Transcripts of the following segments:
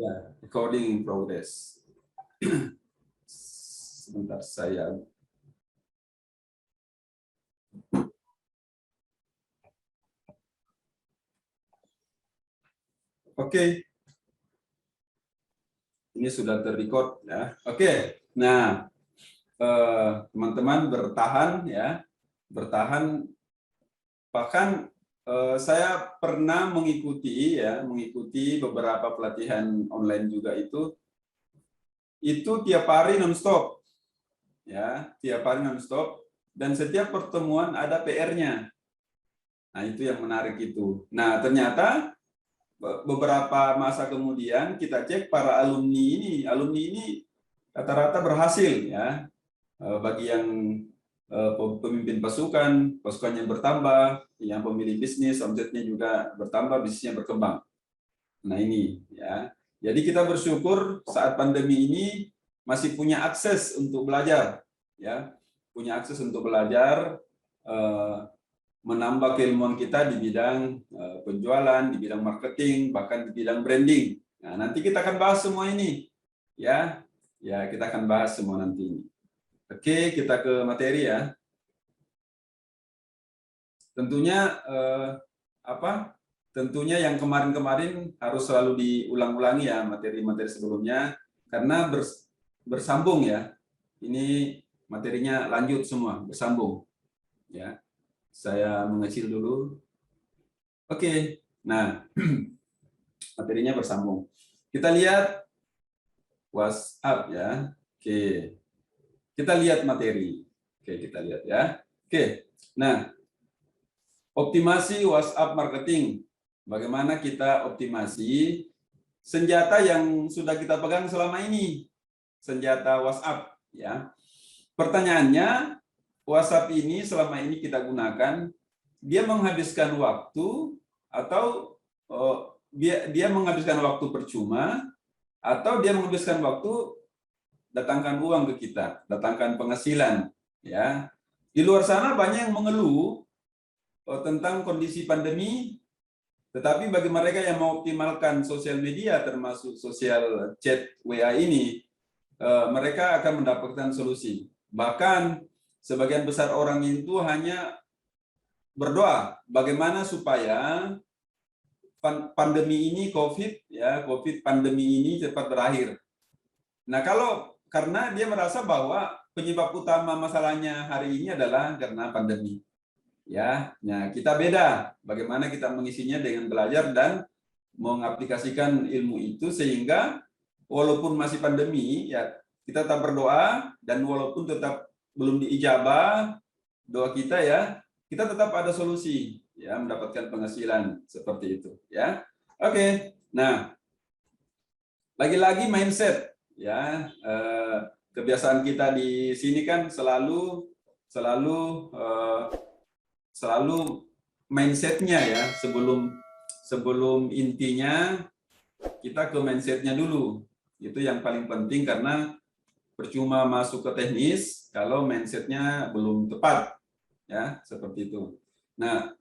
Ya, recording in progress. Sebentar saya. Oke. Ini sudah terrecord ya. Oke. Nah, teman-teman bertahan ya. Bertahan, bahkan saya pernah mengikuti beberapa pelatihan online juga itu tiap hari nonstop ya, tiap hari nonstop, dan setiap pertemuan ada PR-nya. Nah, itu yang menarik itu. Nah, ternyata beberapa masa kemudian kita cek para alumni ini rata-rata berhasil ya. Bagi yang pemimpin pasukannya bertambah, yang pemilik bisnis, omsetnya juga bertambah, bisnisnya berkembang. Nah ini ya. Jadi kita bersyukur saat pandemi ini masih punya akses untuk belajar, ya, punya akses untuk belajar, menambah keilmuan kita di bidang penjualan, di bidang marketing, bahkan di bidang branding. Nah nanti kita akan bahas semua ini, ya, kita akan bahas semua nanti ini. Oke, kita ke materi ya. Tentunya Tentunya yang kemarin-kemarin harus selalu diulang-ulangi ya materi-materi sebelumnya karena bersambung ya. Ini materinya lanjut semua, bersambung. Ya. Saya mengecil dulu. Oke. Nah, materinya bersambung. Kita lihat WhatsApp ya. Oke. Kita lihat materi. Oke, kita lihat ya. Oke. Nah, optimasi WhatsApp marketing. Bagaimana kita optimasi senjata yang sudah kita pegang selama ini, senjata WhatsApp ya. Pertanyaannya, WhatsApp ini selama ini kita gunakan, dia menghabiskan waktu atau dia menghabiskan waktu percuma, atau dia menghabiskan waktu datangkan uang ke kita, datangkan penghasilan ya. Di luar sana banyak yang mengeluh tentang kondisi pandemi, tetapi bagi mereka yang mengoptimalkan sosial media termasuk sosial chat WA ini, mereka akan mendapatkan solusi. Bahkan sebagian besar orang itu hanya berdoa bagaimana supaya pandemi ini COVID pandemi ini cepat berakhir. Nah, karena dia merasa bahwa penyebab utama masalahnya hari ini adalah karena pandemi. Ya, nah kita beda bagaimana kita mengisinya dengan belajar dan mengaplikasikan ilmu itu sehingga walaupun masih pandemi ya kita tetap berdoa, dan walaupun tetap belum diijabah doa kita ya, kita tetap ada solusi ya, mendapatkan penghasilan seperti itu ya. Oke. Nah, lagi-lagi mindset ya, kebiasaan kita di sini kan selalu mindsetnya ya, sebelum intinya kita ke mindsetnya dulu. Itu yang paling penting karena percuma masuk ke teknis kalau mindsetnya belum tepat ya, seperti itu. Nah,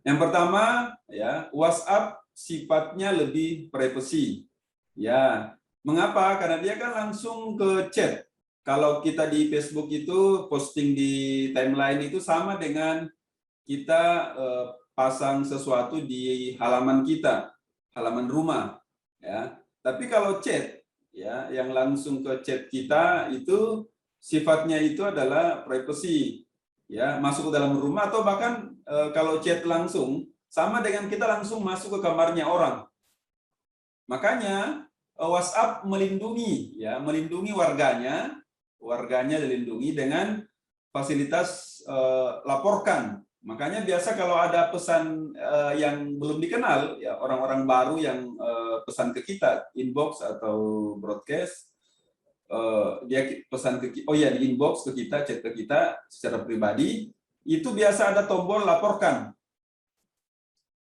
yang pertama ya, WhatsApp sifatnya lebih privasi ya. Mengapa? Karena dia kan langsung ke chat. Kalau kita di Facebook itu posting di timeline itu sama dengan kita pasang sesuatu di halaman kita, halaman rumah ya. Tapi kalau chat ya, yang langsung ke chat kita itu sifatnya itu adalah privacy ya, masuk ke dalam rumah, atau bahkan kalau chat langsung sama dengan kita langsung masuk ke kamarnya orang. Makanya WhatsApp melindungi warganya dilindungi dengan fasilitas laporkan. Makanya biasa kalau ada pesan yang belum dikenal ya, orang-orang baru yang pesan ke kita inbox atau broadcast, dia pesan ke di inbox ke kita, chat ke kita secara pribadi, itu biasa ada tombol laporkan.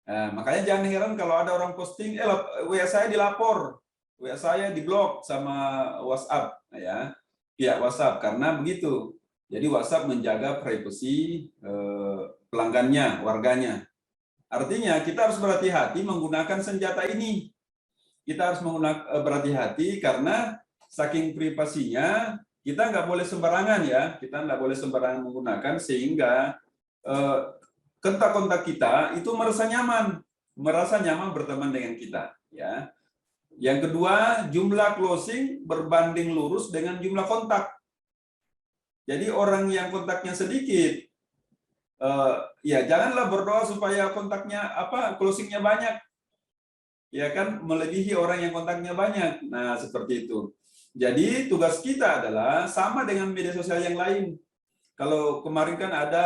Nah, makanya jangan heran kalau ada orang posting, WA saya dilapor, WA saya diblok sama WhatsApp ya, pihak WhatsApp, karena begitu. Jadi WhatsApp menjaga privasi pelanggannya, warganya. Artinya kita harus berhati-hati menggunakan senjata ini. kita harus berhati-hati karena saking privasinya kita nggak boleh sembarangan ya, kita nggak boleh sembarangan menggunakan sehingga kontak-kontak kita itu merasa nyaman berteman dengan kita ya. Yang kedua, jumlah closing berbanding lurus dengan jumlah kontak. Jadi orang yang kontaknya sedikit, ya janganlah berdoa supaya kontaknya closingnya banyak, ya kan, melebihi orang yang kontaknya banyak. Nah seperti itu. Jadi tugas kita adalah sama dengan media sosial yang lain. Kalau kemarin kan ada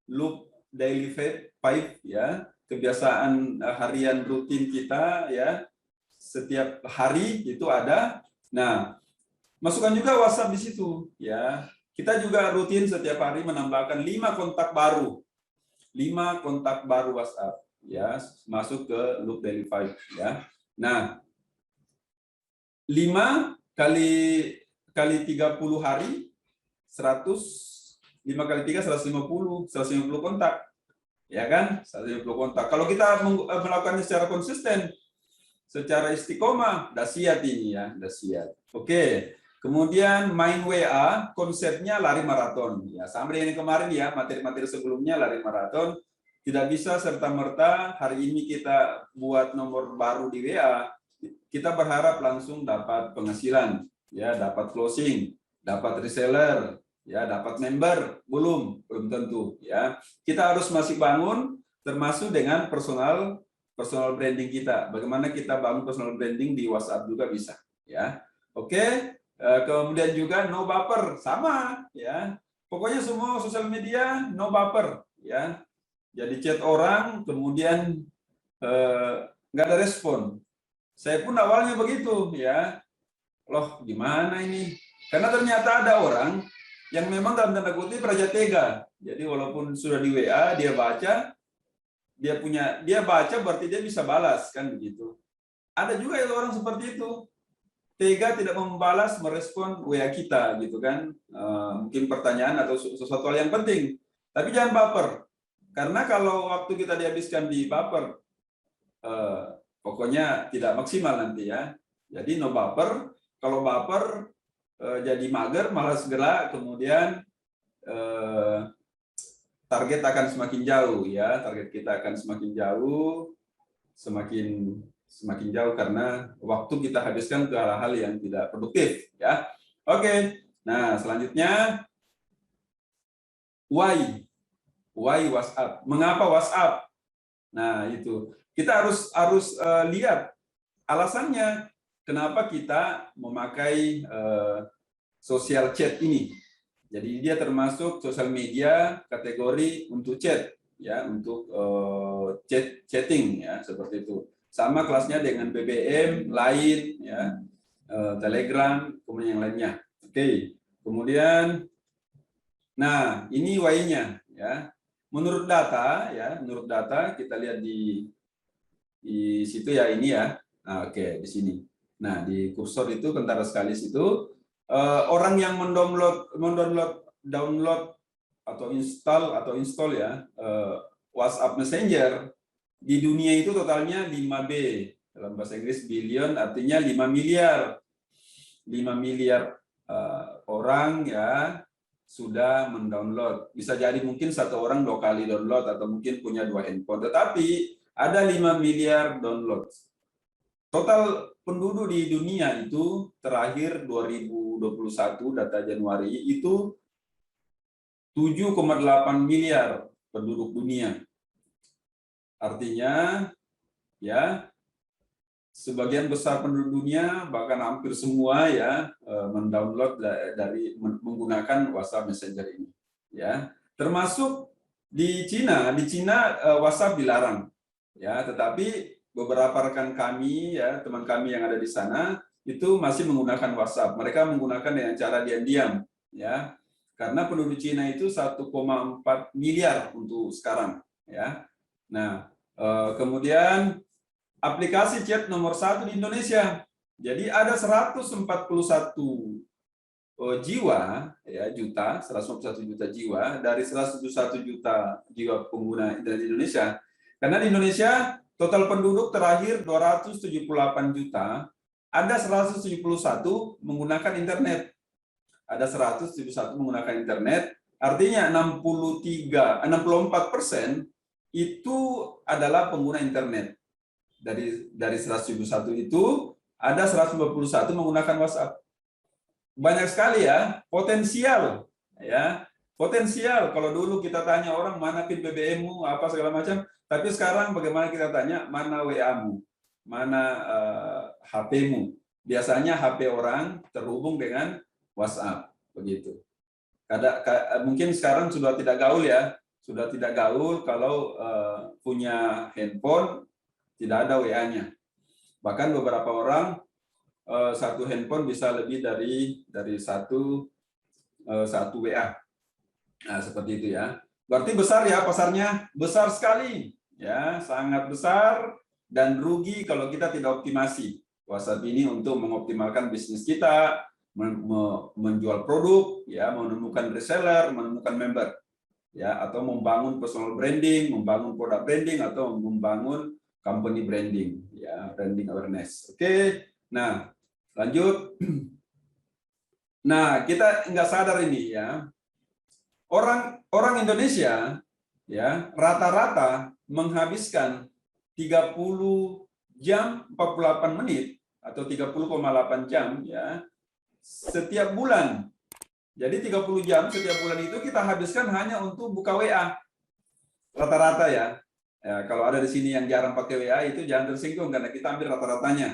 loop daily five ya, kebiasaan harian rutin kita ya, setiap hari itu ada. Nah, masukkan juga WhatsApp di situ ya. Kita juga rutin setiap hari menambahkan 5 kontak baru. 5 kontak baru WhatsApp ya, masuk ke loop daily five ya. Nah, 5 kali 30 hari 5 kali 3 150 kontak. Ya kan? 150 kontak. Kalau kita melakukannya secara konsisten, secara istiqomah, dahsyat ini ya, dahsyat. Oke. Kemudian main WA, konsepnya lari maraton. Ya, sama dengan yang kemarin ya, materi-materi sebelumnya lari maraton. Tidak bisa serta-merta hari ini kita buat nomor baru di WA, kita berharap langsung dapat penghasilan, ya, dapat closing, dapat reseller, ya, dapat member, belum tentu, ya. Kita harus masih bangun, termasuk dengan personal branding kita. Bagaimana kita bangun personal branding di WhatsApp juga bisa, ya. Oke. Kemudian juga no baper, sama, ya. Pokoknya semua sosial media no baper, ya. Jadi chat orang, kemudian nggak ada respon. Saya pun awalnya begitu, ya. Loh, gimana ini? Karena ternyata ada orang yang memang dalam tanda kutip raja tega. Jadi walaupun sudah di WA, dia baca, dia baca berarti dia bisa balas, kan begitu. Ada juga yang orang seperti itu. Tega tidak membalas, merespon WA kita, gitu kan. Mungkin pertanyaan atau sesuatu hal yang penting. Tapi jangan baper. Karena kalau waktu kita dihabiskan di baper, pokoknya tidak maksimal nanti ya. Jadi no baper. Kalau baper jadi mager, malas gerak, kemudian target akan semakin jauh ya. Target kita akan semakin jauh, semakin jauh karena waktu kita habiskan ke hal-hal yang tidak produktif ya. Oke. Nah, selanjutnya why WhatsApp? Mengapa WhatsApp? Nah, itu. Kita harus lihat alasannya kenapa kita memakai sosial chat ini. Jadi dia termasuk sosial media kategori untuk chat ya, untuk chatting ya, seperti itu. Sama kelasnya dengan BBM, Line ya, Telegram, kemudian yang lainnya. Oke. Kemudian nah, ini why-nya ya. Menurut data kita lihat di situ ya, ini ya. Nah, oke, di sini. Nah, di kursor itu kentara sekali situ, orang yang download atau install ya WhatsApp Messenger di dunia itu totalnya 5B. Dalam bahasa Inggris billion artinya 5 miliar. 5 miliar orang ya sudah mendownload. Bisa jadi mungkin satu orang 2 kali download atau mungkin punya 2 handphone. Tetapi ada 5 miliar download. Total penduduk di dunia itu terakhir 2021 data Januari itu 7,8 miliar penduduk dunia. Artinya ya sebagian besar penduduk dunia, bahkan hampir semua ya mendownload dari menggunakan WhatsApp Messenger ini ya. Termasuk di Cina WhatsApp dilarang ya, tetapi beberapa rekan kami ya, teman kami yang ada di sana itu masih menggunakan WhatsApp. Mereka menggunakan dengan cara diam-diam ya. Karena penduduk Cina itu 1,4 miliar untuk sekarang ya. Nah, kemudian aplikasi chat nomor 1 di Indonesia. Jadi ada 141 jiwa ya, 141 juta jiwa dari 171 juta jiwa pengguna internet di Indonesia. Karena di Indonesia Total penduduk terakhir 278 juta, ada 171 menggunakan internet. Ada 171 menggunakan internet, artinya 64% itu adalah pengguna internet. Dari 171 itu, ada 191 menggunakan WhatsApp. Banyak sekali ya, potensial. Ya, potensial. Kalau dulu kita tanya orang, mana PIN BBM-mu, apa segala macam. Tapi sekarang bagaimana kita tanya, mana WA-mu, mana HP-mu. Biasanya HP orang terhubung dengan WhatsApp, begitu. Mungkin sekarang sudah tidak gaul ya, sudah tidak gaul kalau punya handphone tidak ada WA-nya. Bahkan beberapa orang satu handphone bisa lebih dari satu WA. Nah, seperti itu ya. Berarti besar ya pasarnya, besar sekali ya, sangat besar, dan rugi kalau kita tidak optimasi WhatsApp ini untuk mengoptimalkan bisnis kita, menjual produk, ya, menemukan reseller, menemukan member, ya, atau membangun personal branding, membangun product branding, atau membangun company branding, ya, branding awareness. Oke, nah lanjut. Nah, kita nggak sadar ini ya, orang Indonesia ya rata-rata menghabiskan 30 jam 48 menit atau 30,8 jam ya setiap bulan. Jadi 30 jam setiap bulan itu kita habiskan hanya untuk buka WA. Rata-rata ya. Ya, kalau ada di sini yang jarang pakai WA itu jangan tersinggung karena kita ambil rata-ratanya.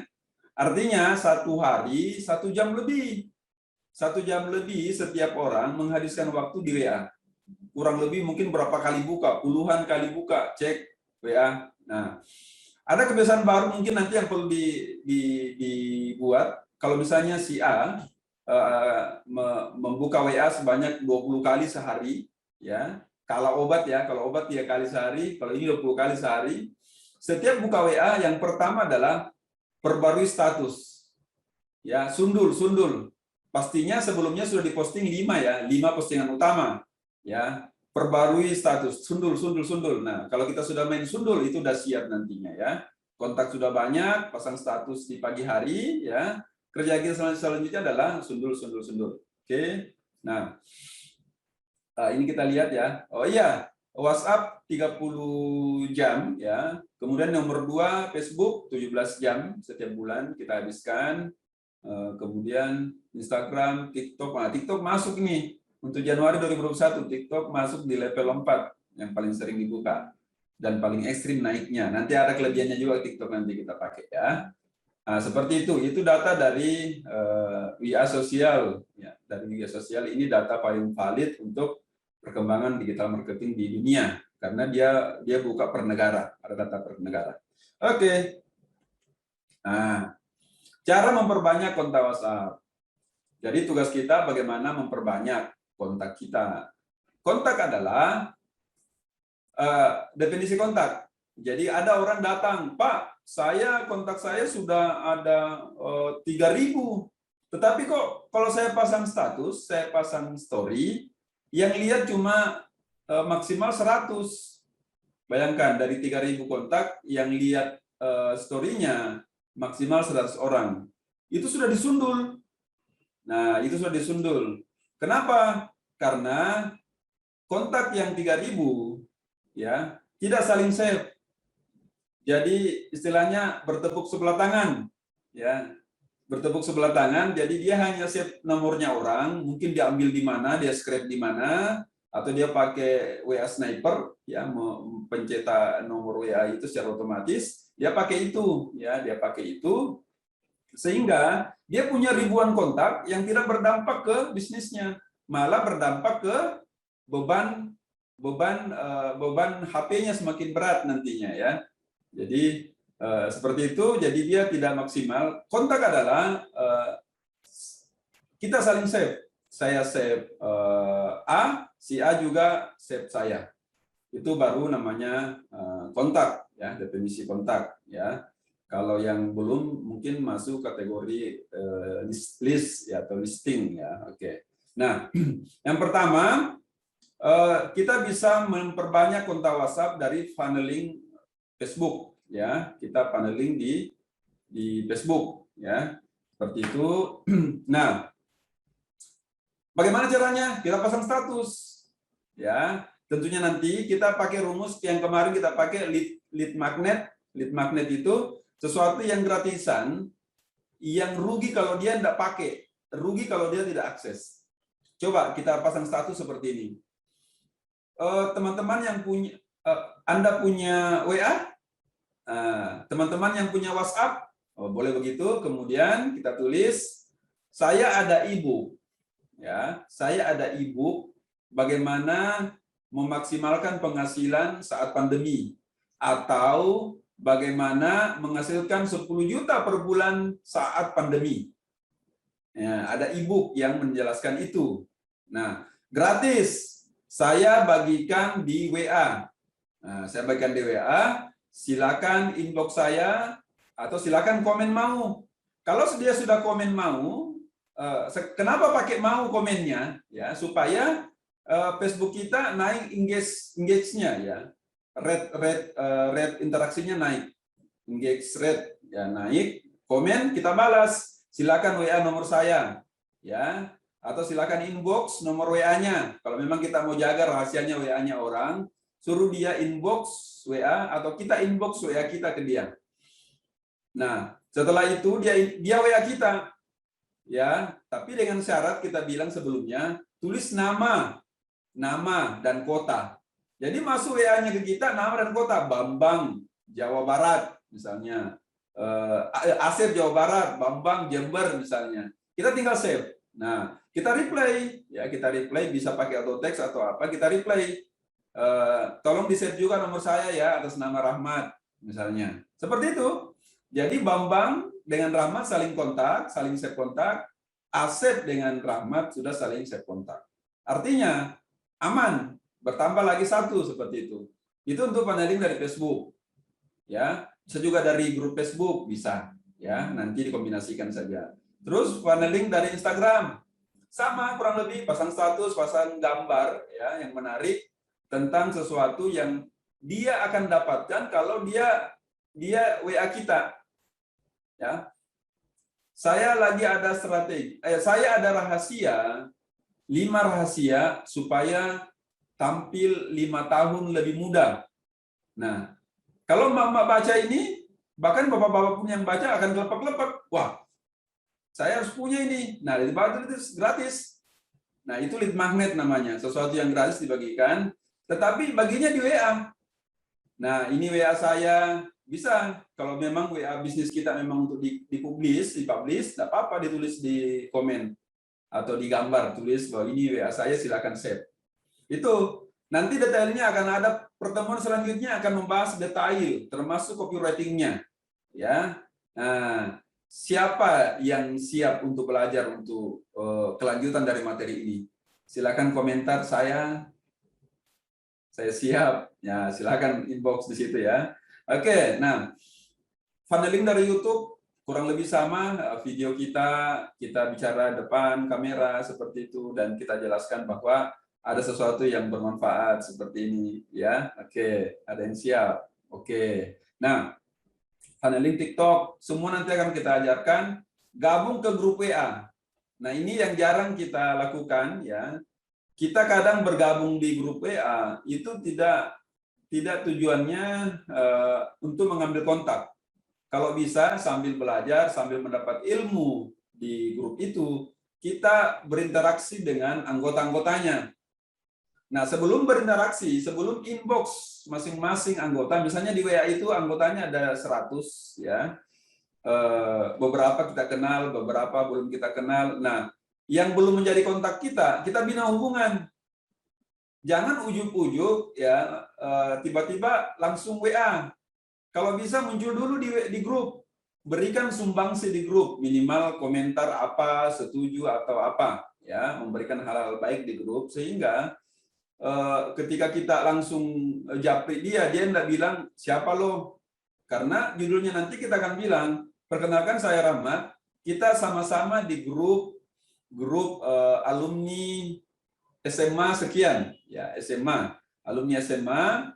Artinya satu hari 1 jam lebih. 1 jam lebih setiap orang menghabiskan waktu di WA. Kurang lebih mungkin berapa kali buka, puluhan kali buka, cek WA. Nah, ada kebiasaan baru mungkin nanti yang perlu dibuat. Kalau misalnya si A membuka WA sebanyak 20 kali sehari, ya. Kalau obat ya, kalau obat 3 kali sehari, kalau ini 20 kali sehari. Setiap buka WA yang pertama adalah perbarui status. Ya, sundul. Pastinya sebelumnya sudah diposting 5 ya, 5 postingan utama. Ya, perbarui status, sundul. Nah, kalau kita sudah main sundul itu udah siap nantinya ya. Kontak sudah banyak, pasang status di pagi hari ya. Kerja kita selanjutnya adalah sundul. Oke. Nah, ini kita lihat ya. Oh iya, WhatsApp 30 jam ya. Kemudian nomor 2 Facebook 17 jam setiap bulan kita habiskan. Kemudian Instagram, TikTok. Nah, TikTok masuk nih. Untuk Januari 2021, TikTok masuk di level 4 yang paling sering dibuka dan paling ekstrim naiknya. Nanti ada kelebihannya juga TikTok nanti kita pakai ya. Nah, seperti itu data dari WA sosial. Ya, dari WA sosial ini data paling valid untuk perkembangan digital marketing di dunia karena dia buka per negara, ada data per negara. Oke. Nah, cara memperbanyak kontak WhatsApp. Jadi tugas kita bagaimana memperbanyak kontak kita. Kontak adalah definisi kontak. Jadi ada orang datang, Pak, kontak saya sudah ada 3.000. Tetapi kok kalau saya pasang status, saya pasang story, yang lihat cuma maksimal 100. Bayangkan dari 3.000 kontak yang lihat story-nya maksimal 100 orang. Itu sudah disundul. Nah, itu sudah disundul. Kenapa? Karena kontak yang 3.000 ya tidak saling save. Jadi istilahnya bertepuk sebelah tangan ya. Bertepuk sebelah tangan, jadi dia hanya save nomornya orang, mungkin diambil di mana, dia scrape di mana, atau dia pakai WA sniper ya, pencetak nomor WA itu secara otomatis, dia pakai itu ya, sehingga dia punya ribuan kontak yang tidak berdampak ke bisnisnya, malah berdampak ke beban HP-nya semakin berat nantinya ya. Jadi seperti itu, jadi dia tidak maksimal. Kontak adalah kita saling save. Saya save A, si A juga save saya. Itu baru namanya kontak ya, definisi kontak ya. Kalau yang belum mungkin masuk kategori list ya, atau listing ya. Oke. Nah, yang pertama kita bisa memperbanyak kontak WhatsApp dari funneling Facebook. ya, kita paneling di Facebook, ya, seperti itu. Nah, bagaimana caranya? Kita pasang status, ya. Tentunya nanti kita pakai rumus yang kemarin kita pakai lead magnet. Lead magnet itu sesuatu yang gratisan, yang rugi kalau dia tidak pakai, rugi kalau dia tidak akses. Coba kita pasang status seperti ini. Teman-teman yang punya, Anda punya WA, teman-teman yang punya WhatsApp, boleh begitu. Kemudian kita tulis, saya ada e-book, ya, saya ada e-book bagaimana memaksimalkan penghasilan saat pandemi, atau bagaimana menghasilkan 10 juta per bulan saat pandemi. Ya, ada e-book yang menjelaskan itu. Nah, gratis. Saya bagikan di WA. Nah, saya bagikan di WA. Silakan inbox saya atau silakan komen mau. Kalau dia sudah komen mau, kenapa pakai mau komennya? Ya, supaya Facebook kita naik engage-nya, ya, rate interaksinya naik, engage rate ya naik, komen kita balas, silakan WA nomor saya, ya, atau silakan inbox nomor WA-nya. Kalau memang kita mau jaga rahasianya WA-nya orang, suruh dia inbox WA atau kita inbox WA kita ke dia. Nah, setelah itu dia WA kita, ya, tapi dengan syarat kita bilang sebelumnya tulis nama dan kota. Jadi masuk WA-nya ke kita nama dan kota, Bambang Jawa Barat misalnya, Asep Jawa Barat, Bambang Jember misalnya. Kita tinggal save. Nah, kita reply, ya, kita reply bisa pakai auto text atau apa, kita reply. Tolong di-save juga nomor saya ya atas nama Rahmat misalnya. Seperti itu. Jadi Bambang dengan Rahmat saling kontak, saling save kontak. Asep dengan Rahmat sudah saling save kontak. Artinya aman, bertambah lagi satu seperti itu. Itu untuk paneling dari Facebook, ya. Bisa juga dari grup Facebook, bisa, ya. Nanti dikombinasikan saja. Terus paneling dari Instagram, sama kurang lebih, pasang status, pasang gambar, ya, yang menarik tentang sesuatu yang dia akan dapatkan kalau dia WA kita, ya. Saya lagi ada strategi, saya ada rahasia. 5 rahasia supaya tampil 5 tahun lebih muda. Nah, kalau Mbak baca ini, bahkan bapak-bapak pun yang baca akan kelepek-kelepek. Wah, saya harus punya ini. Nah, itu gratis. Nah, itu lead magnet namanya. Sesuatu yang gratis dibagikan, tetapi baginya di WA. Nah, ini WA saya. Bisa, kalau memang WA bisnis kita memang untuk dipublish, tidak apa-apa ditulis di komen atau di gambar, tulis bahwa ini WA saya, silakan save. Itu nanti detailnya akan ada, pertemuan selanjutnya akan membahas detail termasuk copywriting-nya, ya. Nah, siapa yang siap untuk belajar untuk kelanjutan dari materi ini? Silakan komentar saya siap, ya, silakan inbox di situ, ya. Oke, nah, funneling dari YouTube kurang lebih sama, video kita bicara depan kamera seperti itu, dan kita jelaskan bahwa ada sesuatu yang bermanfaat seperti ini, ya. Oke, ada yang siap. Oke. Nah, funneling TikTok semua nanti akan kita ajarkan, gabung ke grup WA. Nah, ini yang jarang kita lakukan, ya. Kita kadang bergabung di grup WA itu tidak tujuannya untuk mengambil kontak. Kalau bisa sambil belajar, sambil mendapat ilmu di grup itu, kita berinteraksi dengan anggota-anggotanya. Nah, sebelum berinteraksi, sebelum inbox masing-masing anggota, misalnya di WA itu anggotanya ada 100, ya. Beberapa kita kenal, beberapa belum kita kenal. Nah, yang belum menjadi kontak kita bina hubungan. Jangan ujuk-ujuk, ya, tiba-tiba langsung WA. Kalau bisa muncul dulu di grup, berikan sumbangsi di grup, minimal komentar apa, setuju atau apa, ya, memberikan hal-hal baik di grup sehingga ketika kita langsung japri dia tidak bilang siapa lo, karena judulnya nanti kita akan bilang, perkenalkan saya Rahmat, kita sama-sama di grup alumni SMA sekian, ya, SMA, alumni SMA,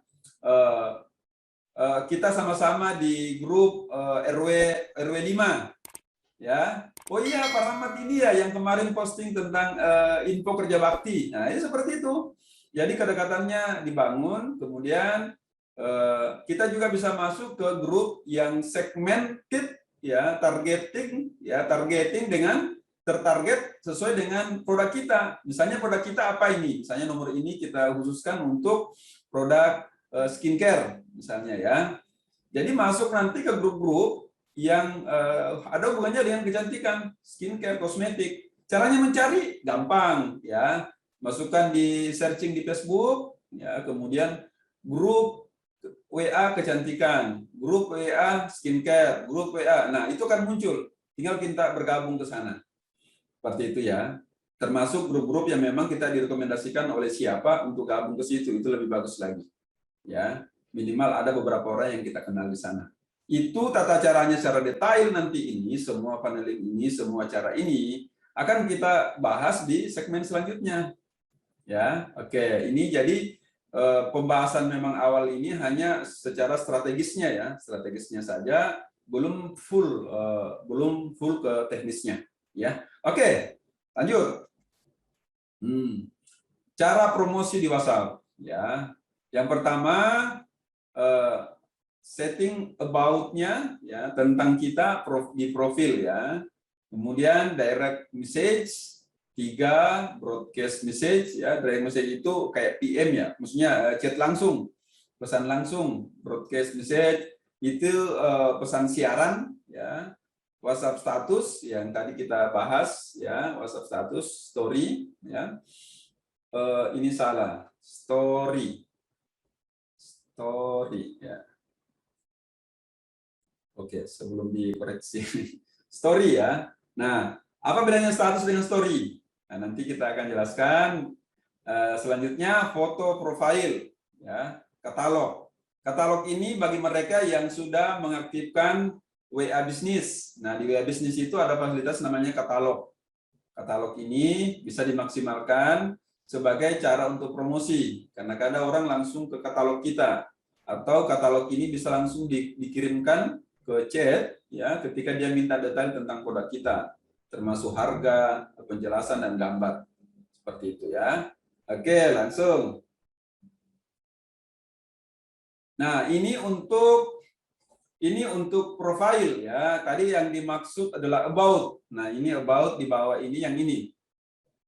kita sama-sama di grup RW 5 ya. Oh iya, Pak Rahmat ini ya yang kemarin posting tentang info kerja bakti. Nah, ini seperti itu. Jadi kedekatannya dibangun, kemudian kita juga bisa masuk ke grup yang segmented ya, targeting dengan tertarget sesuai dengan produk kita. Misalnya produk kita apa ini? Misalnya nomor ini kita khususkan untuk produk skincare misalnya ya. Jadi masuk nanti ke grup-grup yang ada hubungannya dengan kecantikan, skincare, kosmetik. Caranya mencari gampang ya. Masukkan di searching di Facebook ya, kemudian grup WA kecantikan, grup WA skincare, grup WA. Nah, itu akan muncul. Tinggal kita bergabung ke sana. Seperti itu ya. Termasuk grup-grup yang memang kita direkomendasikan oleh siapa untuk gabung ke situ, itu lebih bagus lagi. Ya, minimal ada beberapa orang yang kita kenal di sana. Itu tata caranya secara detail nanti ini, semua paneling ini, semua cara ini akan kita bahas di segmen selanjutnya. Ya, oke. Ini jadi pembahasan memang awal ini hanya secara strategisnya ya, strategisnya saja, belum full ke teknisnya. Ya, oke. Lanjut. Cara promosi di WhatsApp. Ya, yang pertama setting about-nya ya tentang kita di profil ya. Kemudian direct message. 3 broadcast message ya, direct message itu kayak PM ya, maksudnya chat langsung, pesan langsung. Broadcast message itu pesan siaran ya. WhatsApp status yang tadi kita bahas ya, WhatsApp status story ya. Ini salah, story ya. Oke, sebelum dikoreksi story ya. Nah, apa bedanya status dengan story? Nah, nanti kita akan jelaskan. Selanjutnya foto profil ya, katalog. Katalog ini bagi mereka yang sudah mengaktifkan WA bisnis. Nah, di WA bisnis itu ada fasilitas namanya katalog. Katalog ini bisa dimaksimalkan sebagai cara untuk promosi, karena kadang orang langsung ke katalog kita, atau katalog ini bisa langsung dikirimkan ke chat ya ketika dia minta detail tentang produk kita, termasuk harga, penjelasan dan gambar. Seperti itu ya. Oke, langsung. Nah, ini untuk profile ya. Tadi yang dimaksud adalah about. Nah, ini about di bawah ini yang ini.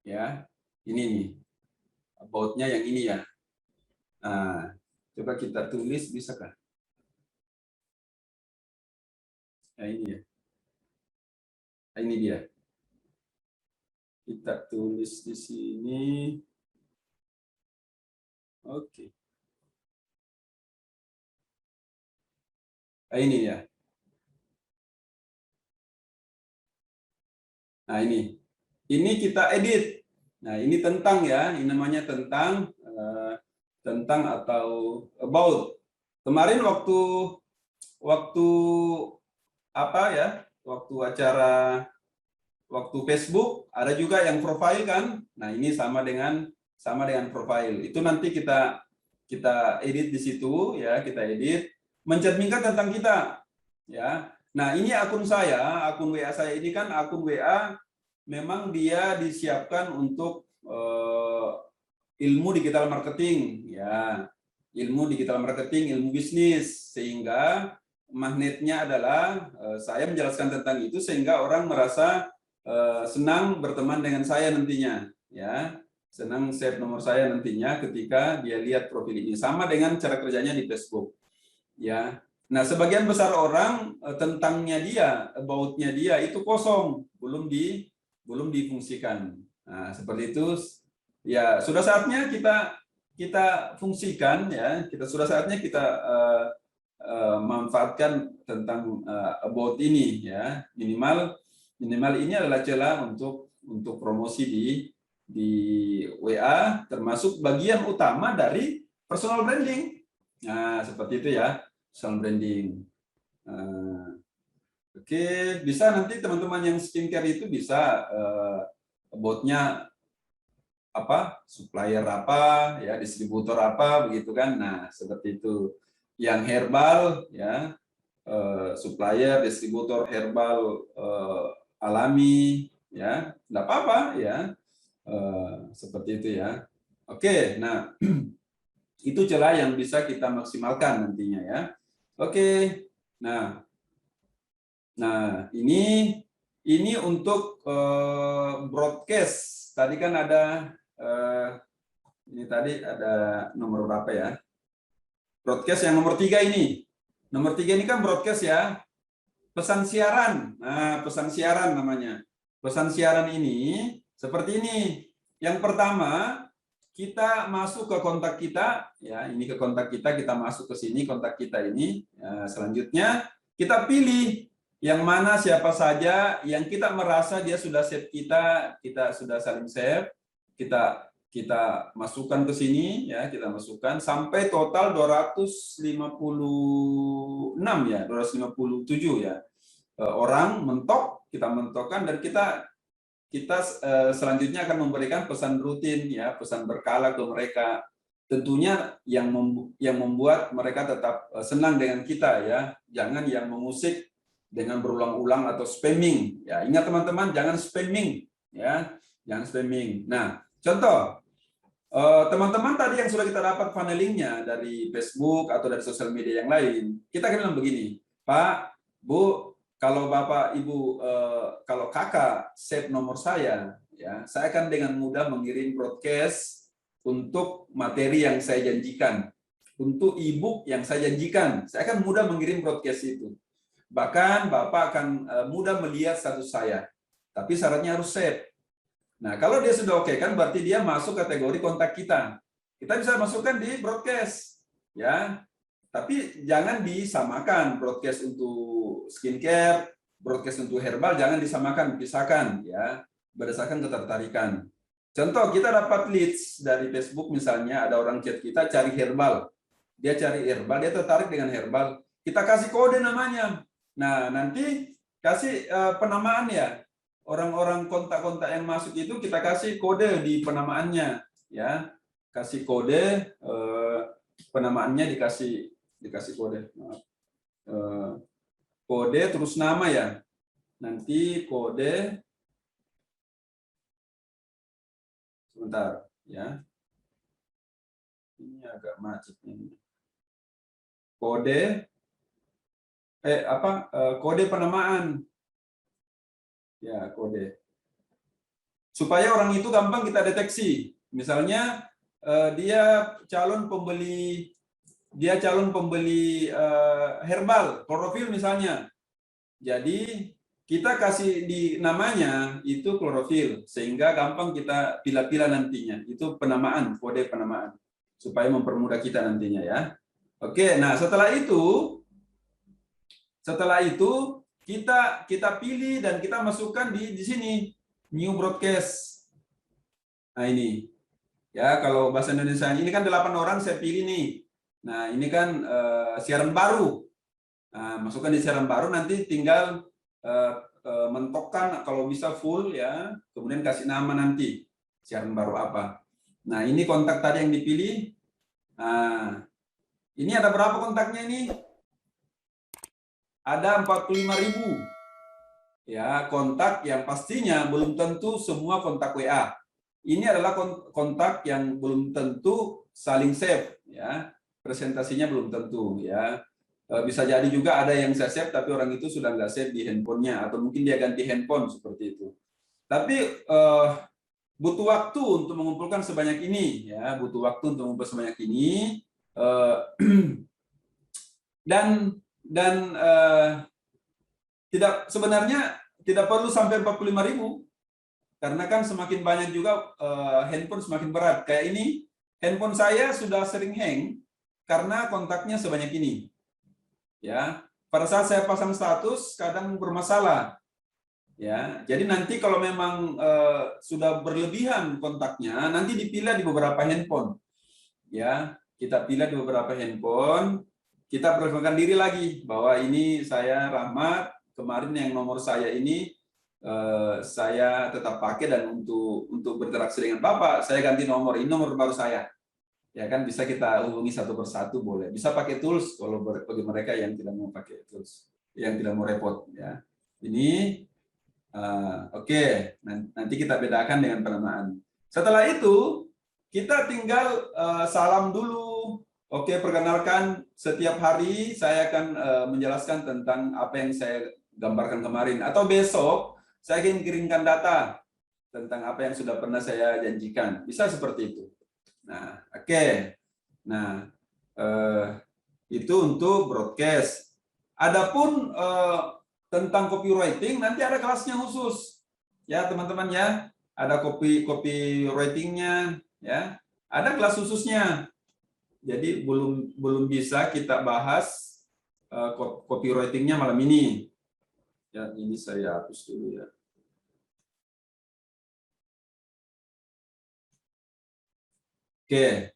Ya. Ini nih. About-nya yang ini ya. Nah, coba kita tulis, bisakah? Nah, ini ya. Nah, ini dia. Kita tulis di sini. Oke. Nah, ini ya. Nah, ini. Ini kita edit. Nah, ini tentang ya. Ini namanya tentang atau about. Kemarin waktu apa ya? Waktu acara Facebook ada juga yang profile kan. Nah, ini sama dengan profile. Itu nanti kita edit di situ ya, kita edit mencerminkan tentang kita ya. Nah, ini akun saya, akun WA saya ini kan akun WA memang dia disiapkan untuk ilmu digital marketing ya. Ilmu digital marketing, ilmu bisnis, sehingga magnetnya adalah saya menjelaskan tentang itu sehingga orang merasa senang berteman dengan saya nantinya ya, senang save nomor saya nantinya ketika dia lihat profil ini, sama dengan cara kerjanya di Facebook ya. Nah, sebagian besar orang tentangnya dia, about-nya dia itu kosong, belum difungsikan. Nah, seperti itu ya, sudah saatnya kita fungsikan ya, sudah saatnya kita manfaatkan tentang about ini ya. Minimal ini adalah celah untuk promosi di WA, termasuk bagian utama dari personal branding. Nah, seperti itu ya, personal branding. Oke, bisa nanti teman-teman yang skincare itu bisa about-nya apa, supplier apa ya, distributor apa begitu kan. Nah, seperti itu yang herbal, ya, supplier, distributor herbal alami, ya, nggak apa-apa, ya, seperti itu ya. Oke, nah itu celah yang bisa kita maksimalkan nantinya ya. Oke, nah ini untuk broadcast. Tadi kan ada ini tadi ada nomor berapa ya? Broadcast yang nomor 3 ini. Nomor 3 ini kan broadcast ya. Pesan siaran. Nah, pesan siaran namanya. Pesan siaran ini seperti ini. Yang pertama, kita masuk ke kontak kita, ya, ini ke kontak kita, kita masuk ke sini kontak kita ini. Ya, selanjutnya kita pilih yang mana siapa saja yang kita merasa dia sudah save kita sudah saling save, kita masukkan ke sini, ya, kita masukkan sampai total 256 ya, 257 ya orang mentok, kita mentokkan, dan kita selanjutnya akan memberikan pesan rutin, ya, pesan berkala ke mereka, tentunya yang membuat mereka tetap senang dengan kita, ya, jangan yang mengusik dengan berulang-ulang atau spamming, ya. Ingat teman-teman, jangan spamming, ya, jangan spamming. Nah, contoh teman-teman tadi yang sudah kita dapat funnelingnya dari Facebook atau dari sosial media yang lain, kita akan bilang begini, Pak, Bu, kalau Bapak Ibu, kalau kakak save nomor saya, ya, saya akan dengan mudah mengirim broadcast untuk materi yang saya janjikan, untuk e-book yang saya janjikan, saya akan mudah mengirim broadcast itu. Bahkan Bapak akan mudah melihat status saya, tapi syaratnya harus save. Nah, kalau dia sudah oke, kan berarti dia masuk kategori kontak kita. Kita bisa masukkan di broadcast, ya. Tapi jangan disamakan broadcast untuk skincare, broadcast untuk herbal, jangan disamakan, pisahkan, ya, berdasarkan ketertarikan. Contoh, kita dapat leads dari Facebook misalnya, ada orang chat kita cari herbal. Dia cari herbal, dia tertarik dengan herbal. Kita kasih kode namanya. Nah, nanti kasih penamaan ya. Orang-orang kontak-kontak yang masuk itu kita kasih kode di penamaannya, ya. Kasih kode penamaannya dikasih kode, kode terus nama ya, nanti kode, sebentar ya, ini agak macet ini, kode kode penamaan ya, kode supaya orang itu gampang kita deteksi. Misalnya dia calon pembeli herbal, klorofil misalnya. Jadi kita kasih di namanya itu klorofil, sehingga gampang kita pilih-pilih nantinya. Itu penamaan, kode penamaan, supaya mempermudah kita nantinya ya. Oke, nah setelah itu kita pilih dan kita masukkan di sini new broadcast. Nah ini ya, kalau bahasa Indonesia ini kan 8 orang saya pilih nih. Nah, ini kan siaran baru. Nah, masukkan di siaran baru, nanti tinggal mentokkan kalau bisa full ya, kemudian kasih nama nanti siaran baru apa. Nah, ini kontak tadi yang dipilih. Nah, ini ada berapa kontaknya ini? Ada 45.000. Ya, kontak yang pastinya belum tentu semua kontak WA. Ini adalah kontak yang belum tentu saling save ya. Presentasinya belum tentu ya, bisa jadi juga ada yang saya save tapi orang itu sudah nggak save di handphonenya, atau mungkin dia ganti handphone seperti itu. Tapi butuh waktu untuk mengumpulkan sebanyak ini ya, butuh waktu untuk mengumpulkan sebanyak ini, dan sebenarnya tidak perlu sampai 45.000, karena kan semakin banyak juga handphone semakin berat. Kayak ini handphone saya sudah sering hang karena kontaknya sebanyak ini. Ya, pada saat saya pasang status kadang bermasalah. Ya, jadi nanti kalau memang sudah berlebihan kontaknya, nanti dipilih di beberapa handphone. Ya, kita pilih di beberapa handphone, kita perkenalkan diri lagi bahwa ini saya Rahmat, kemarin yang nomor saya ini saya tetap pakai, dan untuk berinteraksi dengan Bapak saya ganti nomor, ini nomor baru saya. Ya kan, bisa kita hubungi satu persatu boleh. Bisa pakai tools kalau bagi mereka yang tidak mau pakai tools, yang tidak mau repot ya. Ini oke. Nanti kita bedakan dengan penamaan. Setelah itu kita tinggal salam dulu. Oke, perkenalkan, setiap hari saya akan menjelaskan tentang apa yang saya gambarkan kemarin. Atau besok saya ingin kirimkan data tentang apa yang sudah pernah saya janjikan. Bisa seperti itu. Nah, oke. Nah, itu untuk broadcast. Adapun tentang copywriting nanti ada kelasnya khusus. Ya, teman-teman ya. Ada copywritingnya ya. Ada kelas khususnya. Jadi belum bisa kita bahas copywritingnya malam ini. Ya, ini saya hapus dulu ya. Oke,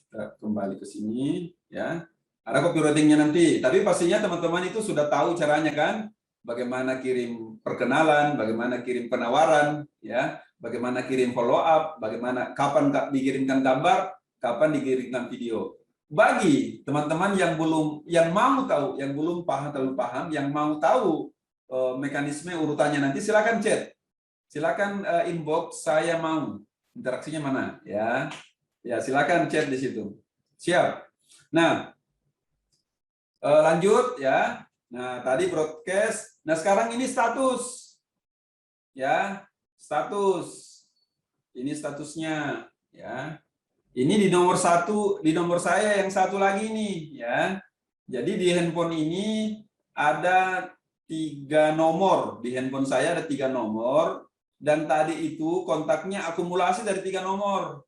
kita kembali ke sini ya. Ada copywritingnya nanti, tapi pastinya teman-teman itu sudah tahu caranya kan? Bagaimana kirim perkenalan, bagaimana kirim penawaran, ya, bagaimana kirim follow up, bagaimana kapan dikirimkan gambar, kapan dikirimkan video. Bagi teman-teman yang mau tahu, yang belum terlalu paham, yang mau tahu mekanisme urutannya nanti, silakan chat, silakan inbox, saya mau. Interaksinya mana ya? Ya, silakan chat di situ. Siap. Nah, lanjut ya. Nah, tadi broadcast. Nah, sekarang ini status. Ya, status. Ini statusnya ya. Ini di nomor satu, di nomor saya yang satu lagi nih ya. Jadi di handphone ini ada 3 nomor. Di handphone saya ada 3 nomor. Dan tadi itu kontaknya akumulasi dari 3 nomor.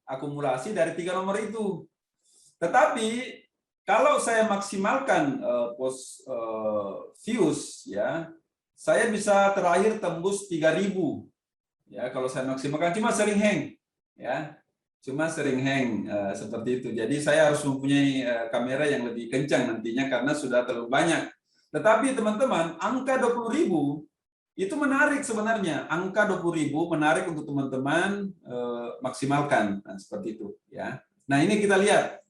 Akumulasi dari 3 nomor itu. Tetapi kalau saya maksimalkan post views ya, saya bisa terakhir tembus 3.000. Ya, kalau saya maksimalkan, cuma sering hang ya. Cuma sering hang seperti itu. Jadi saya harus mempunyai kamera yang lebih kencang nantinya karena sudah terlalu banyak. Tetapi teman-teman, angka 20.000 itu menarik sebenarnya. Angka 20.000 menarik untuk teman-teman maksimalkan. Nah, seperti itu ya. Nah, ini kita lihat.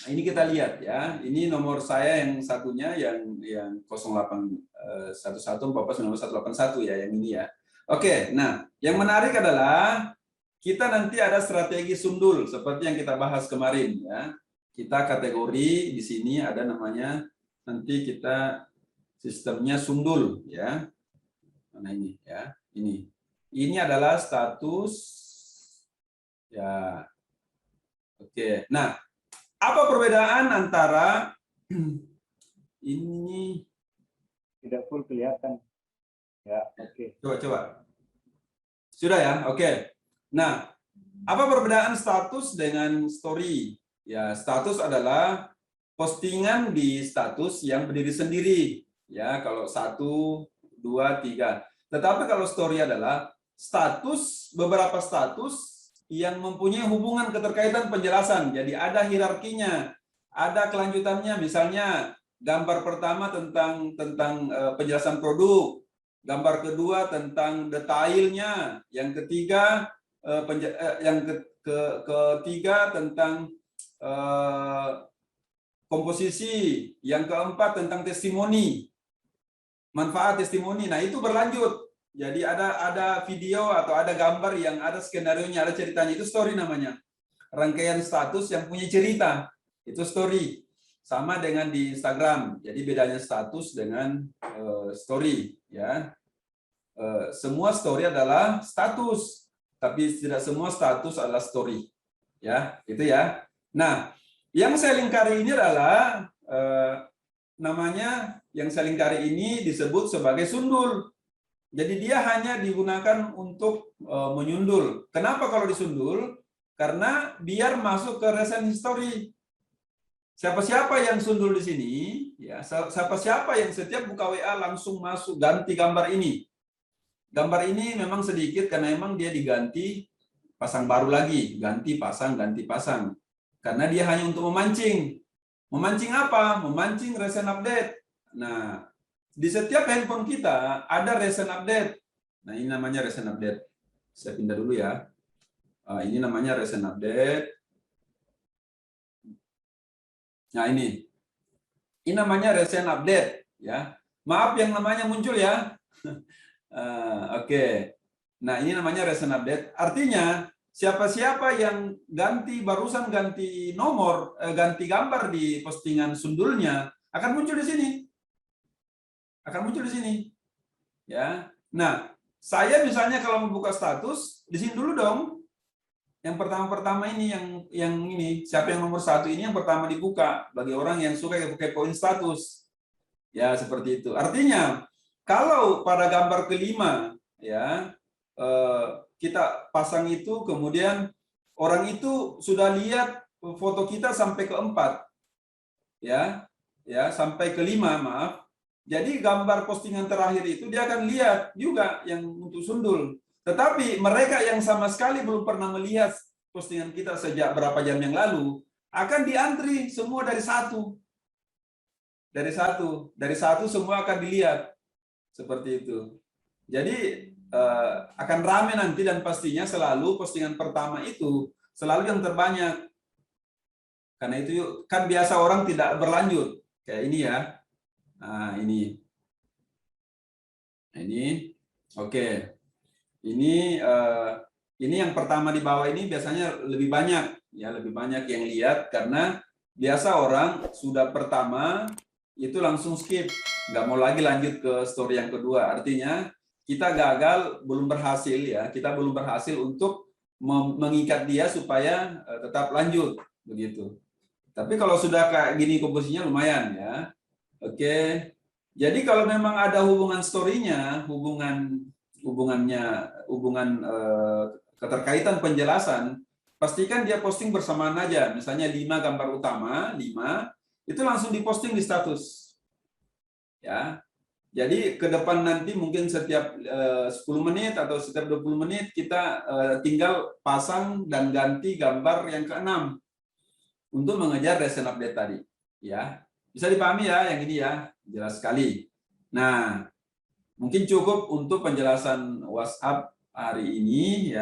Ini kita lihat ya. Ini nomor saya yang satunya yang 0811449181 ya, yang ini ya. Oke, nah, yang menarik adalah kita nanti ada strategi sundul seperti yang kita bahas kemarin ya. Kita kategori di sini ada namanya, nanti kita sistemnya sundul ya. Mana ini ya? Ini. Ini adalah status ya. Oke. Nah, apa perbedaan antara ini? Tidak full kelihatan. Ya, oke. Coba. Sudah ya? Oke. Nah, apa perbedaan status dengan story? Ya, status adalah postingan di status yang berdiri sendiri. Ya, kalau 1, 2, 3. Tetapi kalau story adalah status, beberapa status yang mempunyai hubungan keterkaitan penjelasan. Jadi ada hierarkinya, ada kelanjutannya. Misalnya gambar pertama tentang penjelasan produk, gambar kedua tentang detailnya, yang ketiga ketiga tentang komposisi, yang keempat tentang testimoni, manfaat testimoni. Nah, itu berlanjut. Jadi ada video atau ada gambar yang ada skenario-nya, ada ceritanya. Itu story namanya. Rangkaian status yang punya cerita. Itu story. Sama dengan di Instagram. Jadi bedanya status dengan story ya. Semua story adalah status, tapi tidak semua status adalah story. Ya, itu ya. Nah, yang saya lingkari ini adalah namanya, yang saya lingkari ini disebut sebagai sundul. Jadi dia hanya digunakan untuk menyundul. Kenapa kalau disundul? Karena biar masuk ke recent history. Siapa-siapa yang sundul di sini, ya, siapa-siapa yang setiap buka WA langsung masuk ganti gambar ini. Gambar ini memang sedikit karena memang dia diganti, pasang baru lagi, ganti pasang. Karena dia hanya untuk memancing. Memancing apa? Memancing recent update. Nah, di setiap handphone kita ada recent update. Nah, ini namanya recent update. Saya pindah dulu ya. Ini namanya recent update. Nah, ini namanya recent update, ya. Maaf yang namanya muncul ya. Oke. Nah, ini namanya recent update. Artinya siapa-siapa yang barusan ganti nomor, ganti gambar di postingan sundulnya akan muncul di sini. Akan muncul di sini. Ya. Nah, saya misalnya kalau membuka status, di sini dulu dong. Yang pertama-pertama ini yang ini, siapa yang nomor 1 ini yang pertama dibuka bagi orang yang suka kepoin status. Ya, seperti itu. Artinya, kalau pada gambar kelima ya kita pasang itu, kemudian orang itu sudah lihat foto kita sampai keempat. Ya, sampai kelima, maaf. Jadi gambar postingan terakhir itu dia akan lihat juga yang untuk sundul. Tetapi mereka yang sama sekali belum pernah melihat postingan kita sejak berapa jam yang lalu, akan diantri semua dari satu. Dari satu semua akan dilihat. Seperti itu. Jadi akan ramai nanti, dan pastinya selalu postingan pertama itu selalu yang terbanyak. Karena itu kan biasa orang tidak berlanjut. Kayak ini ya. Nah, ini. Oke. Ini yang pertama di bawah ini biasanya lebih banyak ya, lebih banyak yang lihat karena biasa orang sudah pertama itu langsung skip, nggak mau lagi lanjut ke story yang kedua. Artinya kita gagal, belum berhasil ya, kita belum berhasil untuk mengikat dia supaya tetap lanjut begitu. Tapi kalau sudah kayak gini komposisinya lumayan ya. Oke. Jadi kalau memang ada hubungan story-nya, hubungan keterkaitan penjelasan, pastikan dia posting bersamaan aja. Misalnya 5 gambar utama, 5 itu langsung diposting di status. Ya. Jadi ke depan nanti mungkin setiap 10 menit atau setiap 20 menit kita tinggal pasang dan ganti gambar yang ke-6 untuk mengejar recent update tadi. Ya. Bisa dipahami ya yang ini ya, jelas sekali. Nah, mungkin cukup untuk penjelasan WhatsApp hari ini ya.